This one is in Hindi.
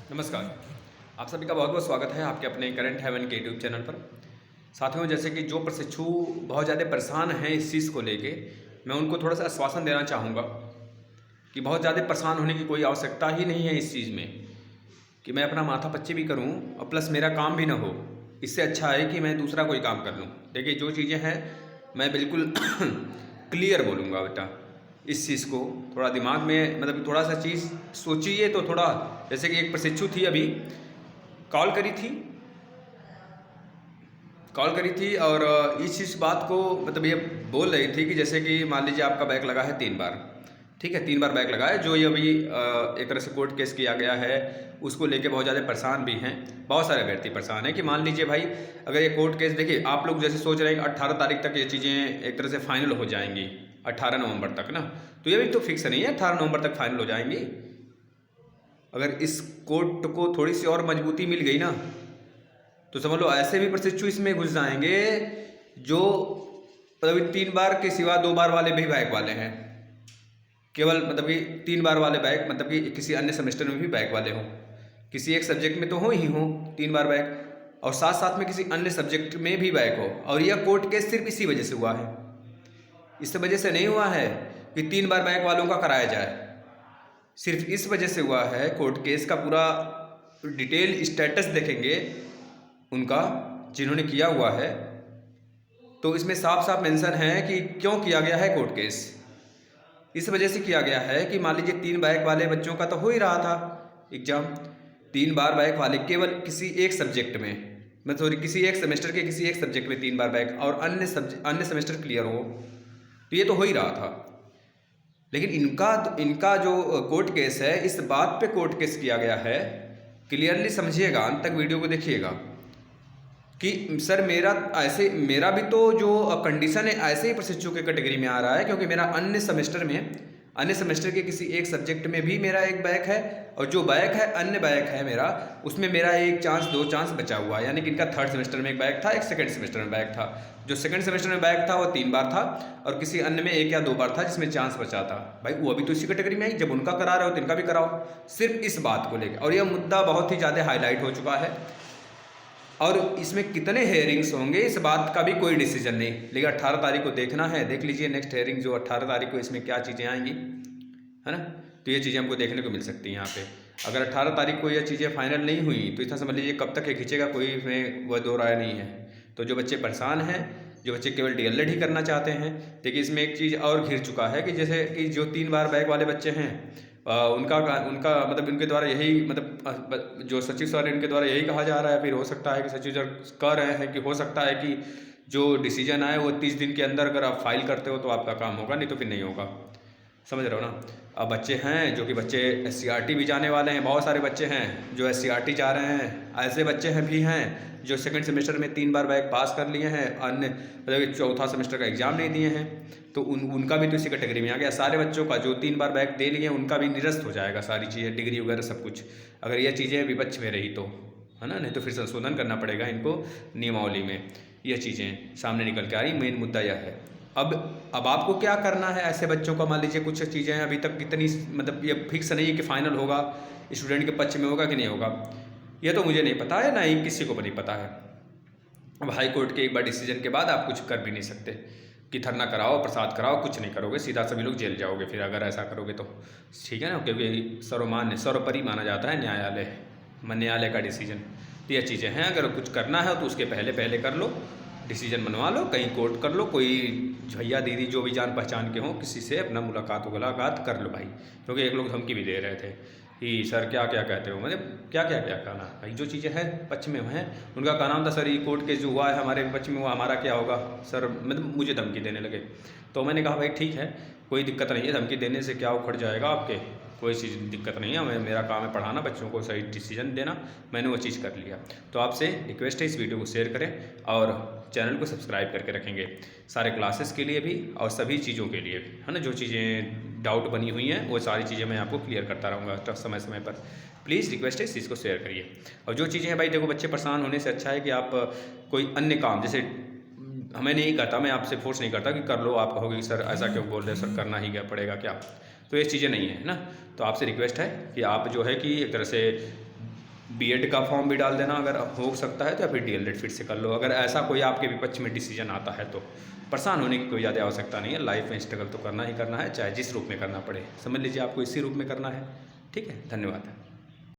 नमस्कार। आप सभी का बहुत बहुत स्वागत है आपके अपने करंट हेवन के यूट्यूब चैनल पर। साथियों, जैसे कि जो प्रशिक्षु बहुत ज़्यादा परेशान हैं इस चीज़ को लेके, मैं उनको थोड़ा सा आश्वासन देना चाहूँगा कि बहुत ज़्यादा परेशान होने की कोई आवश्यकता ही नहीं है इस चीज़ में कि मैं अपना माथापच्ची भी करूँ और प्लस मेरा काम भी ना हो। इससे अच्छा है कि मैं दूसरा कोई काम कर लूँ। देखिए, जो चीज़ें हैं मैं बिल्कुल क्लियर बोलूँगा बेटा। इस चीज़ को थोड़ा दिमाग में मतलब थोड़ा सा चीज़ सोचिए तो थोड़ा। जैसे कि एक प्रशिक्षु थी, अभी कॉल करी थी और इस बात को मतलब ये बोल रही थी कि जैसे कि मान लीजिए आपका बैक लगा है 3 बार, ठीक है, 3 बार बैक लगा है, जो ये अभी एक तरह से कोर्ट केस किया गया है, उसको लेके बहुत ज़्यादा परेशान भी हैं। बहुत सारे व्यक्ति परेशान हैं कि मान लीजिए भाई, अगर ये कोर्ट केस, देखिए आप लोग जैसे सोच रहे हैं कि 18 तारीख तक ये चीज़ें एक तरह से फाइनल हो जाएंगी, 18 नवंबर तक ना, तो ये भी तो फिक्स नहीं है 18 नवंबर तक फाइनल हो जाएंगी। अगर इस कोर्ट को थोड़ी सी और मजबूती मिल गई ना, तो समझ लो ऐसे भी प्रशिक्षु इसमें घुस जाएंगे जो मतलब 3 बार के सिवा 2 बार वाले भी बैक वाले हैं। केवल मतलब कि 3 बार वाले बैक मतलब कि किसी अन्य सेमेस्टर में भी बैक वाले हों, किसी एक सब्जेक्ट में तो हो ही हो 3 बार बैक, और साथ साथ में किसी अन्य सब्जेक्ट में भी बैक हो। और यह कोर्ट केस सिर्फ इसी वजह से हुआ है, इस वजह से नहीं हुआ है कि 3 बार बैक वालों का कराया जाए, सिर्फ इस वजह से हुआ है। कोर्ट केस का पूरा डिटेल स्टेटस देखेंगे उनका जिन्होंने किया हुआ है, तो इसमें साफ साफ मेंशन है कि क्यों किया गया है कोर्ट केस। इस वजह से किया गया है कि मान लीजिए 3 बैक वाले बच्चों का तो हो ही रहा था एग्जाम, 3 बार बैक वाले केवल किसी एक सब्जेक्ट में, मैं सॉरी किसी एक सेमेस्टर के किसी एक सब्जेक्ट में 3 बार बैक और अन्य सेमेस्टर क्लियर हो, तो ये तो हो ही रहा था। लेकिन इनका जो कोर्ट केस है, इस बात पे कोर्ट केस किया गया है, क्लियरली समझिएगा, अंत तक वीडियो को देखिएगा, कि सर मेरा भी तो जो कंडीशन है ऐसे ही प्रशिक्षु के कैटेगरी में आ रहा है, क्योंकि मेरा अन्य सेमेस्टर के किसी एक सब्जेक्ट में भी मेरा एक बैक है, और जो बैक है अन्य बैक है मेरा, उसमें मेरा एक चांस 2 चांस बचा हुआ है। यानी कि इनका 3rd सेमेस्टर में एक बैक था, एक 2nd सेमेस्टर में बैक था। जो 2nd सेमेस्टर में बैक था वो 3 बार था, और किसी अन्य में 1 या 2 बार था जिसमें चांस बचा था। भाई वो अभी तो इसी कैटेगरी में आई, जब उनका करा रहे हो तो इनका भी कराओ, सिर्फ इस बात को लेकर। और यह मुद्दा बहुत ही ज़्यादा हाईलाइट हो चुका है, और इसमें कितने हेयरिंग्स होंगे इस बात का भी कोई डिसीजन नहीं, लेकिन 18 तारीख को देखना है। देख लीजिए नेक्स्ट हेयरिंग जो 18 तारीख को, इसमें क्या चीज़ें आएंगी, है ना। तो ये चीज़ें हमको देखने को मिल सकती हैं यहाँ पे। अगर 18 तारीख को ये चीज़ें फाइनल नहीं हुई तो इतना समझ लीजिए कब तक ये खींचेगा, कोई इसमें वह दो राय नहीं है। तो जो बच्चे परेशान हैं, जो बच्चे केवल DLED ही करना चाहते हैं, देखिए इसमें एक चीज़ और घिर चुका है कि जैसे कि जो 3 बार बैक वाले बच्चे हैं, उनका मतलब इनके द्वारा यही मतलब जो सचिव सर इनके द्वारा यही कहा जा रहा है, फिर हो सकता है कि सचिव सर कह रहे हैं कि हो सकता है कि जो डिसीजन आए वो 30 दिन के अंदर अगर आप फाइल करते हो तो आपका काम होगा, नहीं तो फिर नहीं होगा। समझ रहे हो ना। अब बच्चे हैं जो कि बच्चे SCRT भी जाने वाले हैं, बहुत सारे बच्चे हैं जो SCRT जा रहे हैं, ऐसे बच्चे हैं भी हैं जो 2nd सेमेस्टर में 3 बार बैक पास कर लिए हैं, अन्य मतलब 4था सेमेस्टर का एग्ज़ाम नहीं दिए हैं, तो उनका भी तो इसी कैटेगरी में आ गया। सारे बच्चों का जो 3 बार बैक दे लिए उनका भी निरस्त हो जाएगा, सारी चीज़ें, डिग्री वगैरह सब कुछ, अगर ये चीज़ें विपक्ष में रही तो, है ना। नहीं तो फिर संशोधन करना पड़ेगा इनको नियमावली में। ये चीज़ें सामने निकल के आ रही, मेन मुद्दा यह है। अब आपको क्या करना है ऐसे बच्चों का, मान लीजिए कुछ चीज़ें अभी तक कितनी मतलब ये फिक्स नहीं है कि फाइनल होगा, स्टूडेंट के पक्ष में होगा कि नहीं होगा, ये तो मुझे नहीं पता है, ना ही किसी को भी नहीं पता है। अब हाई कोर्ट के एक बार डिसीजन के बाद आप कुछ कर भी नहीं सकते कि धरना कराओ, प्रसाद कराओ, कुछ नहीं करोगे, सीधा सभी लोग जेल जाओगे फिर अगर ऐसा करोगे तो, ठीक है ना। क्योंकि सर्वोपरि माना जाता है न्यायालय का डिसीजन। तो ये चीज़ें हैं, अगर कुछ करना है तो उसके पहले कर लो, डिसीजन बनवा लो, कहीं कोर्ट कर लो, कोई भैया दीदी जो भी जान पहचान के हों किसी से अपना मुलाकात कर लो भाई। क्योंकि एक लोग धमकी भी दे रहे थे कि सर क्या क्या कहते हो, मतलब क्या कहना भाई, जो चीज़ें हैं पक्ष में हैं उनका क्या नाम था, सर ये कोर्ट केस जो हुआ है हमारे पक्ष में, वो हमारा क्या होगा सर, मतलब मुझे धमकी देने लगे। तो मैंने कहा भाई ठीक है, कोई दिक्कत नहीं है, धमकी देने से क्या उखड़ जाएगा आपके, कोई चीज़ दिक्कत नहीं है, मेरा काम है पढ़ाना, बच्चों को सही डिसीजन देना, मैंने वो चीज़ कर लिया। तो आपसे रिक्वेस्ट है इस वीडियो को शेयर करें और चैनल को सब्सक्राइब करके रखेंगे, सारे क्लासेस के लिए भी और सभी चीज़ों के लिए भी, है ना। जो चीज़ें डाउट बनी हुई हैं वो सारी चीज़ें मैं आपको क्लियर करता रहूँगा समय समय पर। प्लीज़ रिक्वेस्ट है इस चीज़ को शेयर करिए। और जो चीज़ें हैं भाई देखो, बच्चे परेशान होने से अच्छा है कि आप कोई अन्य काम, जैसे हमें नहीं कहता, मैं आपसे फोर्स नहीं करता कि कर लो, आप कहोगे कि सर ऐसा क्यों बोल रहे हो, सर करना ही क्या पड़ेगा क्या, तो ये चीज़ें नहीं है ना। तो आपसे रिक्वेस्ट है कि आप जो है कि एक तरह से बीएड का फॉर्म भी डाल देना अगर हो सकता है तो, या फिर डीएलएड फिर से कर लो। अगर ऐसा कोई आपके विपक्ष में डिसीजन आता है तो परेशान होने की कोई ज़्यादा आवश्यकता नहीं है। लाइफ में स्ट्रगल तो करना ही करना है, चाहे जिस रूप में करना पड़े। समझ लीजिए आपको इसी रूप में करना है। ठीक है, धन्यवाद।